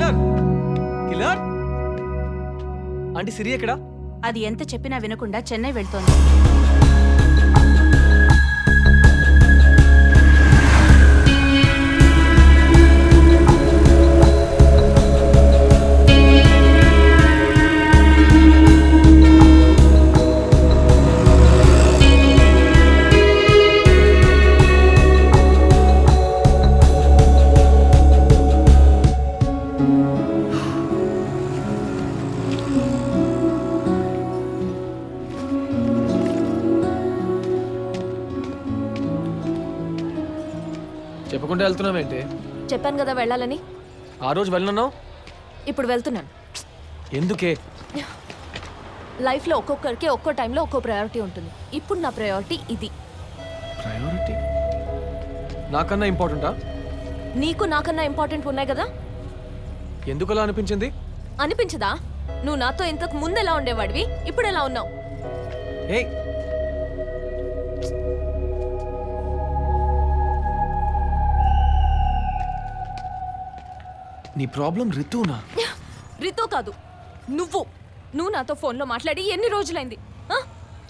Killer killer aunty సిరి ఎక్కడా? అది ఎంత చెప్పినా వినకుండా చెన్నై వెళ్తోంది. చెప్పకుండా వెళ్తున్నావేంటి? చెప్పాను కదా వెళ్ళాలని. ఆ రోజు వెళ్ళనున్నావు, ఇప్పుడు వెళ్తున్నాను. ఎందుకే? లైఫ్లో ఒక్కొక్కరికి ఒక్కో టైంలో ఒక్కో ప్రయారిటీ ఉంటుంది. ఇప్పుడు నా ప్రయారిటీ ఇది. ప్రయారిటీ నాకన్నా ఇంపార్టెంటా? నీకు నాకన్నా ఇంపార్టెంట్ ఉన్నాయి కదా. ఎందుకు అలా అనిపించింది? అనిపించదా? నువ్వు నాతో ఇంతకు ముందు ఎలా ఉండేవాడివి, ఇప్పుడు ఎలా ఉన్నావు? ఏయ్, నీ ప్రాబ్లం రితునా? రితో కాదు, నువ్వు నాతో ఫోన్లో మాట్లాడి ఎన్ని రోజులైంది?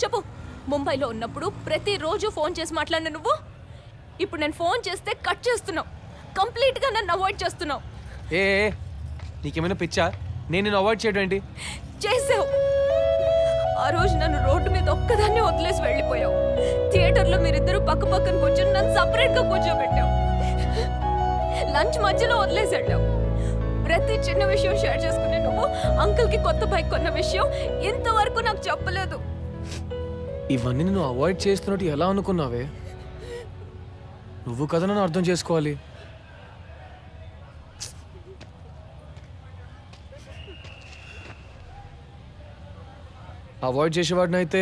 చెప్పు. ముంబైలో ఉన్నప్పుడు ప్రతిరోజు ఫోన్ చేసి మాట్లాడిన నువ్వు ఇప్పుడు నేను ఫోన్ చేస్తే కట్ చేస్తున్నావు. కంప్లీట్గా నన్ను అవాయిడ్ చేస్తున్నావు. ఏ నీకేమైనా పిచ్చా? నేను నిన్ను అవాయిడ్ చేయడం ఏంటి? చేసావు. ఆ రోజు నన్ను రోడ్డు మీద ఒక్కదాన్ని వదిలేసి వెళ్ళిపోయావు. థియేటర్లో మీరిద్దరూ పక్క పక్కన కూర్చొని నన్ను సపరేట్గా కూర్చోబెట్టావు. లంచ్ మధ్యలో వదిలేసి వెళ్ళావు. ప్రతి చిన్న విషయం షేర్ చేసుకునే నువ్వు అంకుల్కి కొత్త బైక్ కొన్న విషయం ఇంతవరకు నాకు చెప్పలేదు. ఇవన్నీ నేను అవాయిడ్ చేస్తున్నట్టు ఎలా అనుకున్నావే? నువ్వు కదా నన్ను అర్థం చేసుకోవాలి. అవాయిడ్ చేసేవాడిని అయితే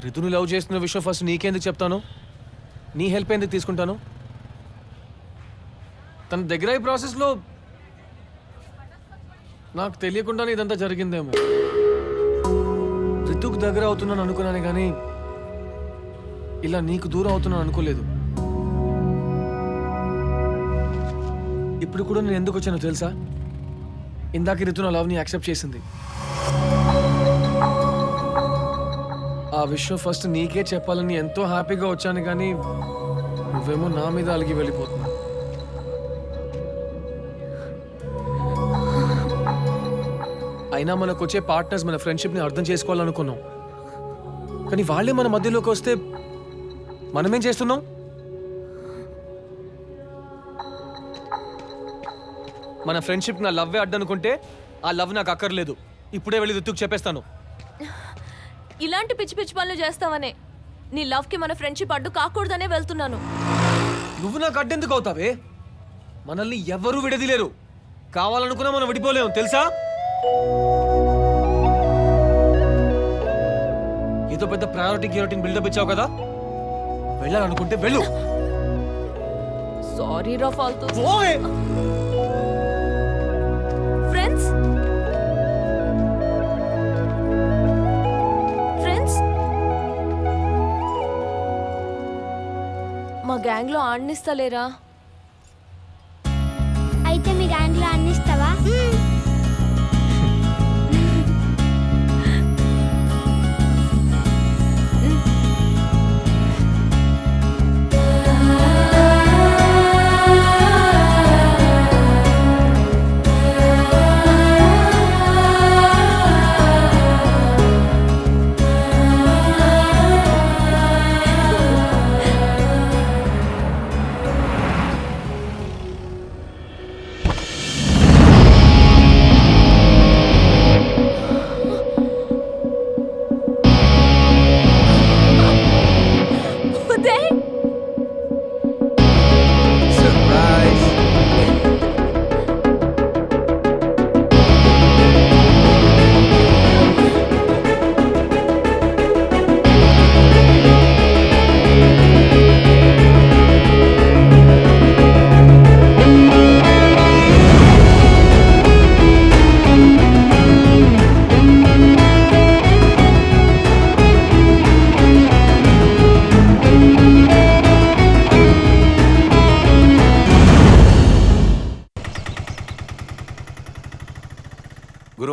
రితుని లవ్ చేస్తున్న విషయం ఫస్ట్ నీకెందుకు చెప్తాను? నీ హెల్ప్ ఎందుకు తీసుకుంటాను? తన దగ్గర ఈ ప్రాసెస్లో నాకు తెలియకుండానే ఇదంతా జరిగిందేమో. రితుకు దగ్గర అవుతున్నాను అనుకున్నాను కానీ ఇలా నీకు దూరం అవుతున్నాను అనుకోలేదు. ఇప్పుడు కూడా నేను ఎందుకు వచ్చానో తెలుసా? ఇందాక రితు నా లవ్ని యాక్సెప్ట్ చేసింది. ఆ విషయం ఫస్ట్ నీకే చెప్పాలని ఎంతో హ్యాపీగా వచ్చాను కానీ నువ్వేమో నా మీద అలిగి వెళ్ళిపోతున్నావు. అయినా మనకు వచ్చే పార్ట్నర్స్ మన ఫ్రెండ్షిప్ని అర్థం చేసుకోవాలనుకున్నాం, కానీ వాళ్ళే మన మధ్యలోకి వస్తే మనమేం చేస్తున్నాం? మన ఫ్రెండ్షిప్ నా లవ్వే అడ్డనుకుంటే ఆ లవ్ నాకు అక్కర్లేదు. ఇప్పుడే వెళ్ళి రితుకు చెప్పేస్తాను. ఇలాంటి పిచ్చి పిచ్చి పనులు చేస్తావనే నీ లవ్కి మన ఫ్రెండ్షిప్ అడ్డు కాకూడదనే వెళ్తున్నాను. నువ్వు నాకు అడ్డెందుకు అవుతావే? మనల్ని ఎవరూ విడదీలేరు. కావాలనుకున్నా మనం విడిపోలేము తెలుసా? ఏదో పెద్ద ప్రయారిటీ గియారిటీ బిల్డప్ ఇచ్చావు కదా, వెళ్ళాలనుకుంటే వెళ్ళు. సారీ రా ఫాల్తూ. ఓయ్ ఫ్రెండ్స్ మా గ్యాంగ్లో ఆడనిస్తలేరా? అయితే మీ గ్యాంగ్లో ఆడనిస్తావా?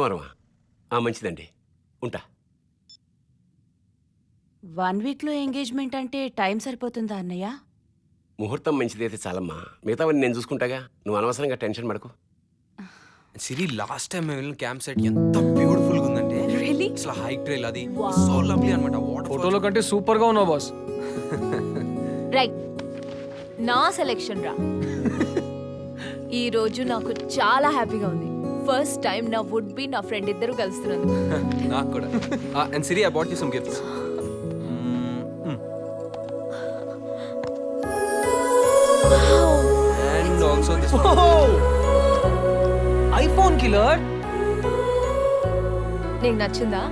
భీమవరమా? మంచిదండి, ఉంటా. 1 వీక్లో ఎంగేజ్మెంట్ అంటే టైం సరిపోతుందా అన్నయ్య? ముహూర్తం మంచిదైతే చాలమ్మా, మిగతావన్నీ నేను చూసుకుంటాగా. నువ్వు అనవసరంగా టెన్షన్ పడకు. సిరి లాస్ట్ టైం మేము వెళ్ళిన క్యాంప్ సైట్ ఎంత బ్యూటిఫుల్ గా ఉందంటే Really? అసలు హైక్ ట్రైల్ అది సో లవ్లీ అన్నమాట. వాటర్ ఫోటోలో కంటే సూపర్ గా ఉన్నావు బాస్. రైట్, నా సెలెక్షన్ రా. ఈ రోజు నాకు చాలా హ్యాపీగా ఉంది. ఫస్ట్ టైం నా వుడ్ బి నా ఫ్రెండ్ ఇద్దరు కలుస్తున్నారు. నాకు కూడా. And Siri I bought you some gifts. And also this iPhone killer. నీకు నచ్చిందా?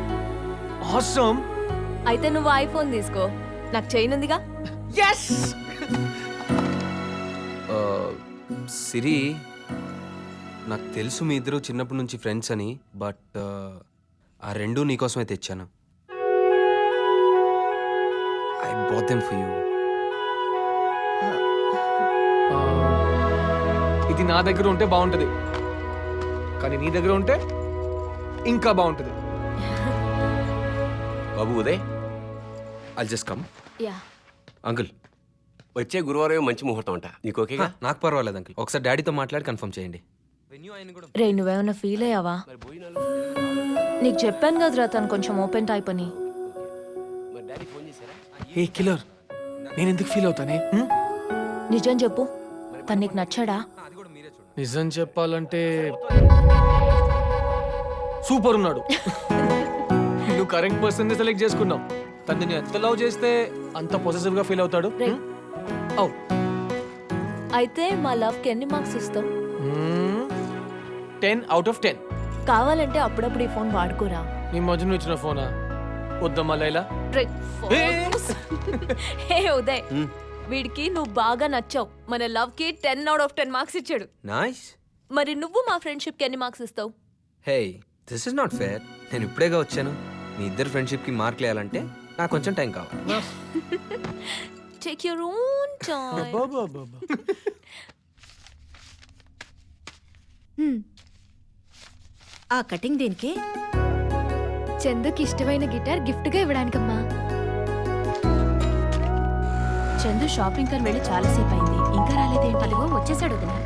ఆసమ్. అయితే నువ్వు ఐఫోన్ తీసుకో, నాకు చైన్ ఉందిగా. yes. సిరి, నాకు తెలుసు మీ ఇద్దరు చిన్నప్పటి నుంచి ఫ్రెండ్స్ అని, బట్ ఆ రెండు నీకోసమే తెచ్చాను. I bought them for you. ఇది నా దగ్గర ఉంటే బాగుంటది, కానీ నీ దగ్గర ఉంటే ఇంకా బాగుంటది. బాబు Uday, I'll just come. Yeah, uncle, వచ్చే గురువారం మంచి ముహూర్తం అంట, నీకు ఓకేగా? నాకు పర్వాలేదు అంకుల్. ఒకసారి డాడీతో మాట్లాడి కన్ఫర్మ్ చేయండి. రే నువ్వేమన్నా ఫీల్ అయ్యావా? మరి భోజనాలు? నీకు చెప్పాను కదరా తను కొంచెం ఓపెన్ టైప్ అని. మరి డాడీ ఫోన్ చేశారా? ఏ కిల్లర్, నేను ఎందుకు ఫీల్ అవుతానే? నిజం చెప్పు, తను నీకు నచ్చాడా? నిజం చెప్పాలంటే సూపర్ ఉన్నాడు. నువ్వు కరెక్ట్ పర్సన్ ని సెలెక్ట్ చేసుకున్నావు. తను నేను ఎంత లవ్ చేస్తే అంత పొసెసివ్ గా ఫీల్ అవుతాడు. రే. అవు. అయితే మా లవ్ కి ఎన్ని మార్క్స్ ఇస్తావు? 10 out of 10. కావాలంటే అప్పుడప్పుడు ఈ ఫోన్ వాడుకోరా. నీ మధ్యన ఇచ్చిన ఫోనా? వద్దమ్మా లైలా. రే, ఏ! హే ఉదయ్, వీడికి నువ్వు బాగా నచ్చావు. మన లవ్ కి 10 out of 10 మార్క్స్ ఇచ్చాడు. నైస్. మరి నువ్వు మా ఫ్రెండ్షిప్ కి ఎన్ని మార్క్స్ ఇస్తావు? హే, దిస్ ఇస్ నాట్ ఫేర్. నేను ఇప్పుడేగా వచ్చాను. మీ ఇద్దరు ఫ్రెండ్షిప్ కి మార్కులు వేయాలంటే నాకు కొంచెం టైం కావాలి. Take your own time. అబ్బబ్బబ్బబ్బ. ఆ కటింగ్ దీనికి చందుకి ఇష్టమైన గిటార్ గిఫ్ట్ గా ఇవ్వడానికమ్మా. చందు షాపింగ్ కని వెళ్ళి చాలాసేపు అయింది, ఇంకా రాలేదేంటి? అదిగో వచ్చేసాడు వదినా.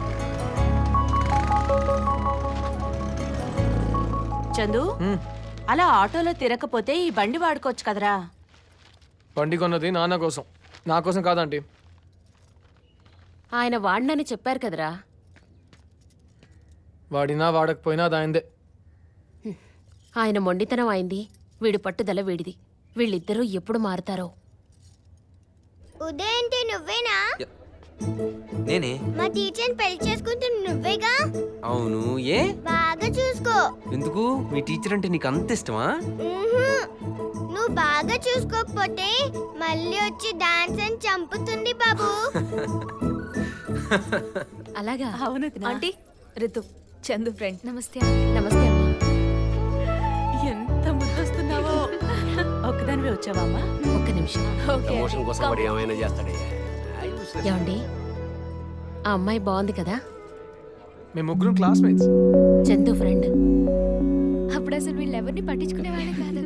చందు, హ్మ్. అలా ఆటోలో తిరగకపోతే ఈ బండి వాడుకోవచ్చు కదరా. బండి కొన్నది నాన్న కోసం, నా కోసం కాదండి. ఆయన వాడినని చెప్పారు కదరా. వాడినా వాడకపోయినా దాయిందే. ఆయన మొండితనం అయింది, వీడి పట్టుదల వీడిది. వీళ్ళిద్దరూ ఎప్పుడు మారుతారో. ఉదయ్ అంటే నువ్వేనా? నేనే. మా టీచర్ని పెళ్లి చేసుకుంటున్న నువ్వేగా? అవును. ఏ బాగా చూసుకో. ఎందుకు? మీ టీచర్ అంటే నీకు అంత ఇష్టమా? నువ్వు బాగా చూసుకోకపోతే మళ్ళీ వచ్చి డాన్స్ అని చంపుతుంది బాబు. అలాగా? అవును ఆంటీ, రితు, చందు ఫ్రెండ్. నమస్తే. నమస్తే అమ్మా. ఎంత ముద్దొస్తున్నావో. ఒక్కదానివే వచ్చావా అమ్మా? ఒక్క నిమిషం. ఓకే. ప్రమోషన్ కోసం వాడు ఏమైనా చేస్తాడయ్యా. ఏమండి, ఆ అమ్మాయి బాగుంది కదా? మేము ముగ్గురం క్లాస్మేట్స్. చందు ఫ్రెండ్. అప్పుడు అసలు వీళ్ళు ఎవరిని పట్టించుకునేవాళ్ళే కాదు.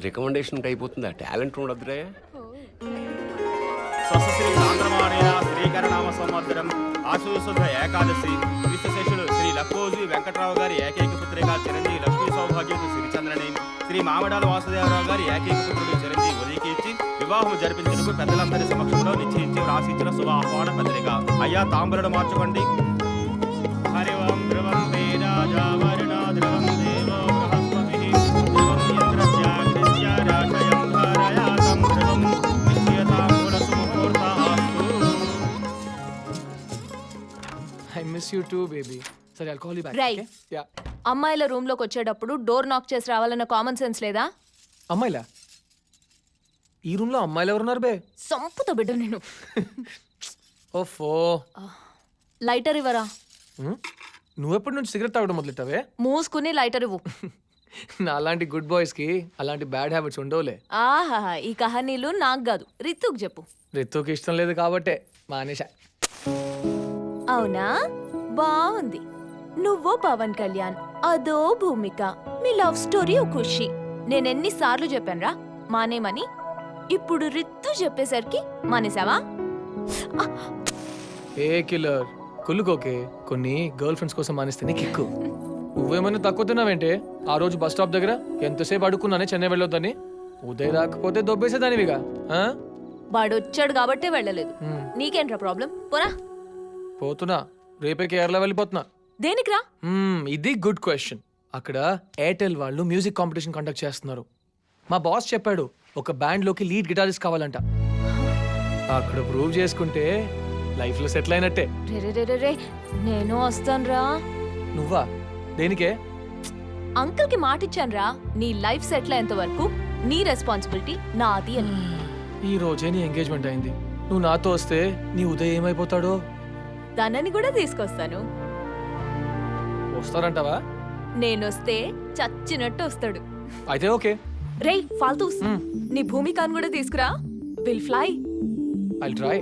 రికమెండేషన్ ఉంటే అయిపోతుందా? టాలెంట్ ఉండదురా. స్వస్తి చాంద్రమాణేన శ్రీకరనామ సంవత్సరం ఆశుశుద్ధ ఏకాదశి విశ్వశేషుడు శ్రీ లక్కోజు వెంకట్రావు గారి ఏకైక పుత్రిక చిరంజీవి లక్ష్మీ సౌభాగ్యవతి శ్రీచంద్రని శ్రీ మామిడాల వాసుదేవరావు గారి ఏకైక పుత్రుడు చిరంజీవి ఉదయకి ఇచ్చి వివాహం జరిపించేందుకు పెద్దలందరి సమక్షంలో నిశ్చయించి రాసిచ్చిన శుభ ఆహ్వాన పత్రిక. అయ్యా తాంబూలను మార్చుకోండి. హరి ఓం ధ్రువం వేదాజా వరుణా ధ్రువం దేవో బృహస్పతిః ధ్రువం ఇంద్రస్యాగ్నిస్య రాశయం ధారయాతం ధ్రువం నిశ్చయతాంబూల సుముహూర్తః. I miss you too baby. సరే, I'll call you back. Right. Okay? Yeah. అమ్మాయిల రూమ్ లోకి వచ్చేటప్పుడు డోర్ నాక్ చేసి రావాలన్న కామన్ సెన్స్ లేదా? అమ్మాయిలా? ఈ రూమ్ లో అమ్మాయిలు ఎవరున్నారు బే? సంపుతో బిడ్డ నేను. ఓఫో. లైటర్ ఇవ్వరా? నువ్వెప్పటి నుంచి సిగరెట్ తాగడం మొదలెట్టావే? మూసుకుని లైటర్ ఇవ్వు. నా అలాంటి గుడ్ బాయ్స్ కి అలాంటి బ్యాడ్ హ్యాబిట్స్ ఉండవులే. ఆహా, ఈ కహానీలు నాకు కాదు, రితుకు చెప్పు. రితుకి ఇష్టం లేదు కాబట్టే మానేషా. అవునా బాగుంది. నువ్వో పవన్ కళ్యాణ్, అదో భూమిక, మీ లవ్ స్టోరీ ఓ ఖుషి. నేనెన్నిసార్లు చెప్పానురా మానేమని? ఇప్పుడు రిత్తు చెప్పేసరికి మానేసావా? ఏ కిల్లర్ కుళ్ళుకోకే. కొన్ని గర్ల్ ఫ్రెండ్స్ కోసం మానేస్తేనే కిక్కు. నువ్వేమైనా తక్కువ తిన్నావేంటే? ఆ రోజు బస్ స్టాప్ దగ్గర ఎంతసేపు అడుక్కున్నానే చెన్నై వెళ్ళొద్దని. ఉదయ్ రాకపోతే దొబ్బేసేదానివిగా. ఆ? వాడొచ్చాడు కాబట్టే వెళ్ళలేదు. నీకేంట్రా ప్రాబ్లం? పోరా. పోతున్నా, రేపే కేరళ వెళ్ళిపోతున్నా. దేనికిరా? ఇది గుడ్ క్వశ్చన్. అక్కడ ఎయిర్టెల్ వాళ్ళు మ్యూజిక్ కాంపిటీషన్ కండక్ట్ చేస్తున్నారు. మా బాస్ చెప్పాడు ఒక బ్యాండ్ లోకి లీడ్ గిటారిస్ట్ కావాలంట. అక్కడ ప్రూవ్ చేసుకుంటే లైఫ్ లో సెటిల్ అయినట్టే. రే నేను వస్తానురా. నువ్వా? దేనికే? అంకుల్ కి మాటిచ్చానురా, నీ లైఫ్ సెటిల్ అయ్యేంత వరకు నీ రెస్పాన్సిబిలిటీ నాది అని. ఈ రోజే నీ ఎంగేజ్మెంట్ అయింది. నువ్వు నాతో వస్తే నీ ఉదయం ఏమైపోతాడో. తనని కూడా తీసుకొస్తాను. వస్తారంటావా? నేనొస్తే చచ్చినట్టు వస్తాడు. అయితే ఓకే. రేయ్ ఫాల్తూస్, నీ భూమికాను కూడా తీసుకురా. Will fly. I'll try.